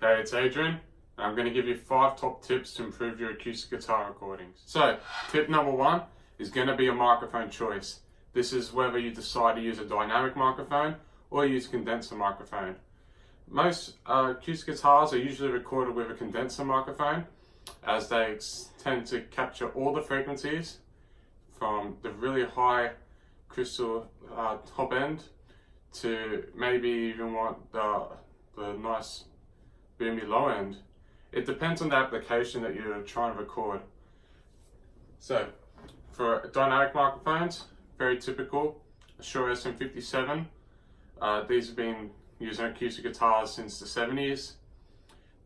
Hey, it's Adrian, and I'm going to give you 5 top tips to improve your acoustic guitar recordings. So, tip number 1 is going to be a microphone choice. This is whether you decide to use a dynamic microphone or use a condenser microphone. Most acoustic guitars are usually recorded with a condenser microphone, as they tend to capture all the frequencies from the really high crystal top end to maybe even want the nice boomy low end. It depends on the application that you're trying to record. So for dynamic microphones, very typical, a Shure SM57. These have been used on acoustic guitars since the 70s.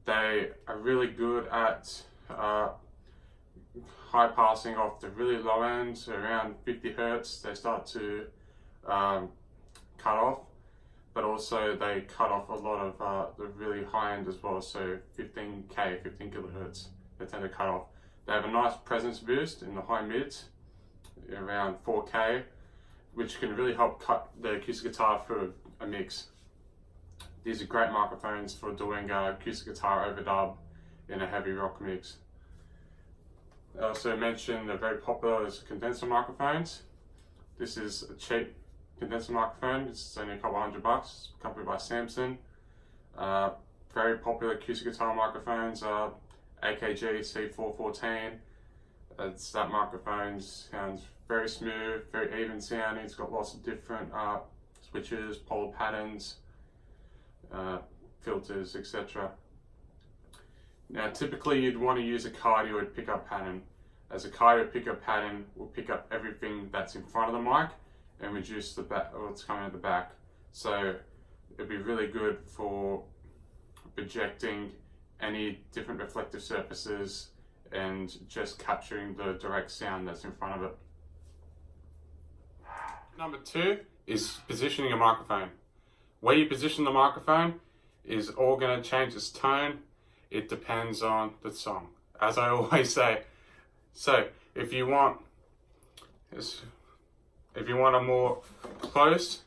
They are really good at high passing off the really low ends, around 50 Hertz. They start to cut off, but also they cut off a lot of the really high end as well, so 15 kilohertz they tend to cut off. They have a nice presence boost in the high mids, around 4K, which can really help cut the acoustic guitar through a mix. These are great microphones for doing acoustic guitar overdub in a heavy rock mix. I also mentioned they're very popular as condenser microphones. This is a cheap condenser microphone. It's only a couple $100, accompanied by Samson. Very popular acoustic guitar microphones are AKG C414. That microphone sounds very smooth, very even sounding. It's got lots of different switches, polar patterns, filters, etc. Now, typically you'd want to use a cardioid pickup pattern, as a cardioid pickup pattern will pick up everything that's in front of the mic and reduce the back, or what's coming at the back. So it'd be really good for projecting any different reflective surfaces and just capturing the direct sound that's in front of it. Number 2 is positioning a microphone. Where you position the microphone is all going to change its tone. It depends on the song, as I always say. So if you want a more close,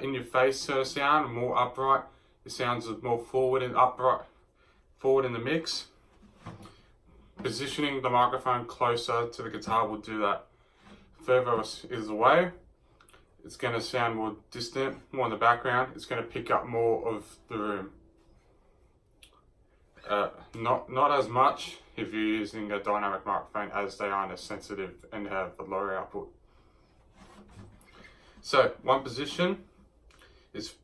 in your face sort of sound, more upright, it sounds more forward and upright, forward in the mix, positioning the microphone closer to the guitar will do that. Further is away, it's going to sound more distant, more in the background. It's going to pick up more of the room. Not as much if you're using a dynamic microphone, as they aren't as sensitive and have a lower output. So one position is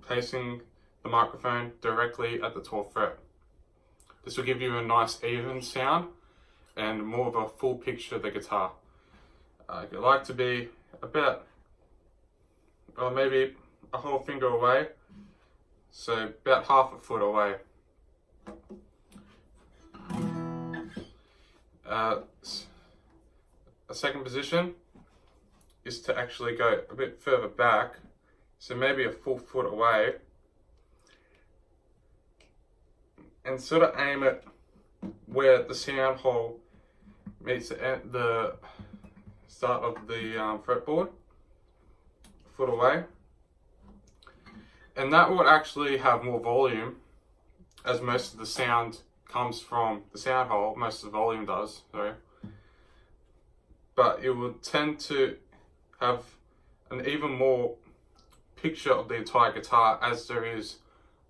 placing the microphone directly at the 12th fret. This will give you a nice even sound and more of a full picture of the guitar. I'd like to be about, or maybe a whole finger away, so about half a foot away. A second position is to actually go a bit further back, so maybe a full foot away, and sort of aim it where the sound hole meets the start of the fretboard, a foot away. And that would actually have more volume, as most of the sound comes from the sound hole, most of the volume does, sorry. But it would tend to have an even more picture of the entire guitar, as there is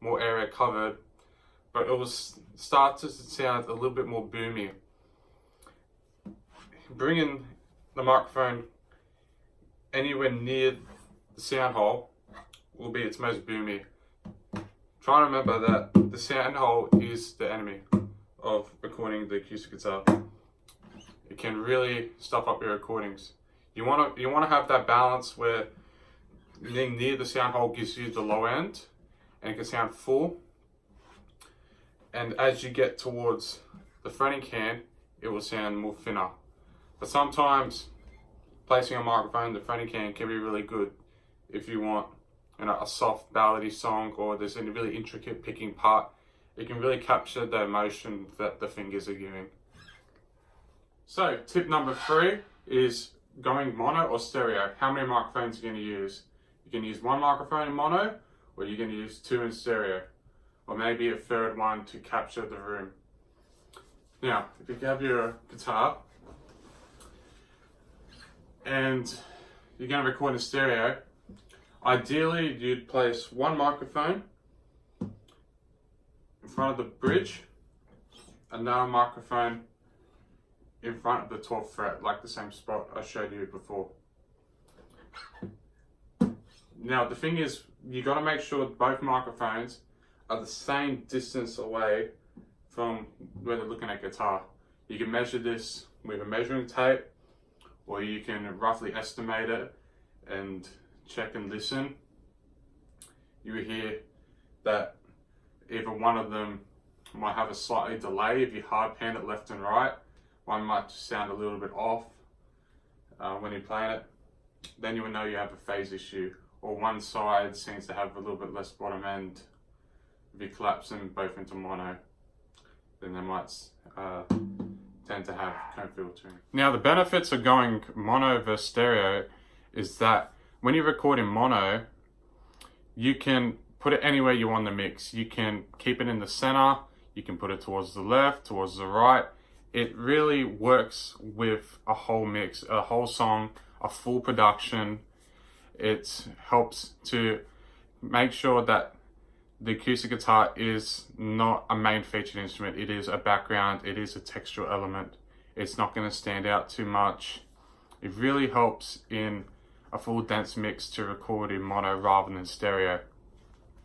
more area covered, but it will start to sound a little bit more boomy. Bringing the microphone anywhere near the sound hole will be its most boomy. Try to remember that the sound hole is the enemy of recording the acoustic guitar. It can really stuff up your recordings. You want to have that balance where being near the sound hole gives you the low end and it can sound full, and as you get towards the fretting can, it will sound more thinner. But sometimes placing a microphone in the fretting can be really good if you want, a soft ballady song, or there's a really intricate picking part. It can really capture the emotion that the fingers are giving. So tip number 3 is going mono or stereo. How many microphones are you going to use? You can use one microphone in mono, or you're going to use 2 in stereo. or maybe a third one to capture the room. Now, if you have your guitar and you're going to record in stereo, ideally you'd place one microphone in front of the bridge, another microphone in front of the 12th fret, like the same spot I showed you before. Now the thing is, you got to make sure both microphones are the same distance away from where they're looking at guitar. You can measure this with a measuring tape, or you can roughly estimate it and check and listen. You will hear that either one of them might have a slightly delay. If you hard pan it left and right, one might just sound a little bit off when you're playing it. Then you will know you have a phase issue, or one side seems to have a little bit less bottom end. If you collapse them both into mono, then they might tend to have cone filtering. Now the benefits of going mono versus stereo is that when you record in mono, you can put it anywhere you want in the mix. You can keep it in the center, you can put it towards the left, towards the right. It really works with a whole mix, a whole song, a full production. It helps to make sure that the acoustic guitar is not a main featured instrument. It is a background, it is a textural element. It's not going to stand out too much. It really helps in a full dense mix to record in mono rather than stereo.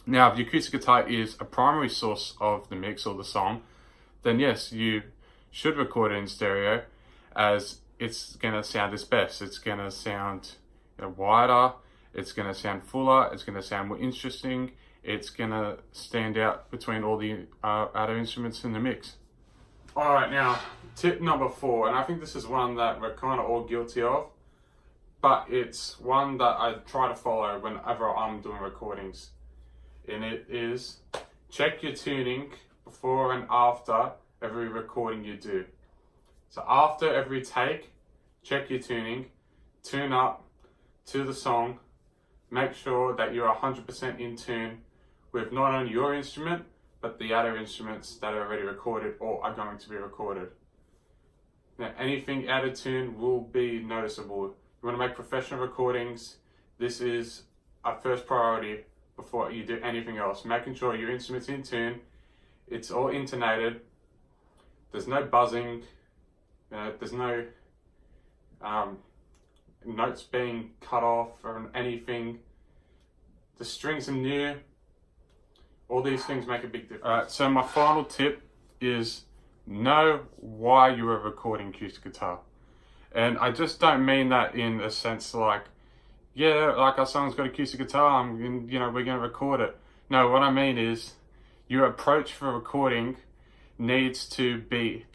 Now, if the acoustic guitar is a primary source of the mix or the song, then yes, you should record it in stereo, as it's going to sound its best. It's going to sound wider, it's going to sound fuller, it's going to sound more interesting, it's going to stand out between all the other instruments in the mix. Alright, now tip number 4, and I think this is one that we're kind of all guilty of, but it's one that I try to follow whenever I'm doing recordings, and it is check your tuning before and after every recording you do. So after every take, check your tuning, tune up to the song, make sure that you're 100% in tune with not only your instrument, but the other instruments that are already recorded or are going to be recorded. Now, anything out of tune will be noticeable. You want to make professional recordings, this is our first priority before you do anything else. Making sure your instrument's in tune, it's all intonated, there's no buzzing, there's no notes being cut off or anything. The strings are new. All these things make a big difference. Alright, so my final tip is know why you are recording acoustic guitar. And I just don't mean that in a sense like, yeah, like our song's got acoustic guitar, we're going to record it. No, what I mean is your approach for recording needs to be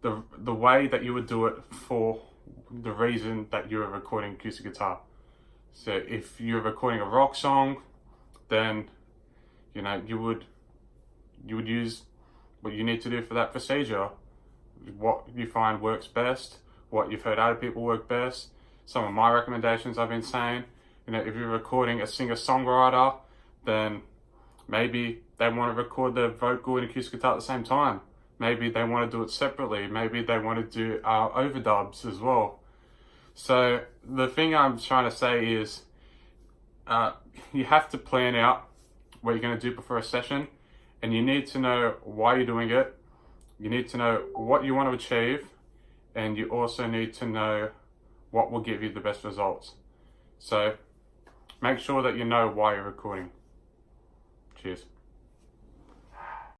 the way that you would do it for the reason that you're recording acoustic guitar. So if you're recording a rock song, then you would use what you need to do for that procedure, what you find works best, what you've heard other people work best. Some of my recommendations I've been saying, if you're recording a singer-songwriter, then maybe they want to record the vocal and acoustic guitar at the same time. Maybe they want to do it separately. Maybe they want to do overdubs as well. So the thing I'm trying to say is you have to plan out what you're going to do before a session, and you need to know why you're doing it. You need to know what you want to achieve, and you also need to know what will give you the best results. So make sure that you know why you're recording. Cheers.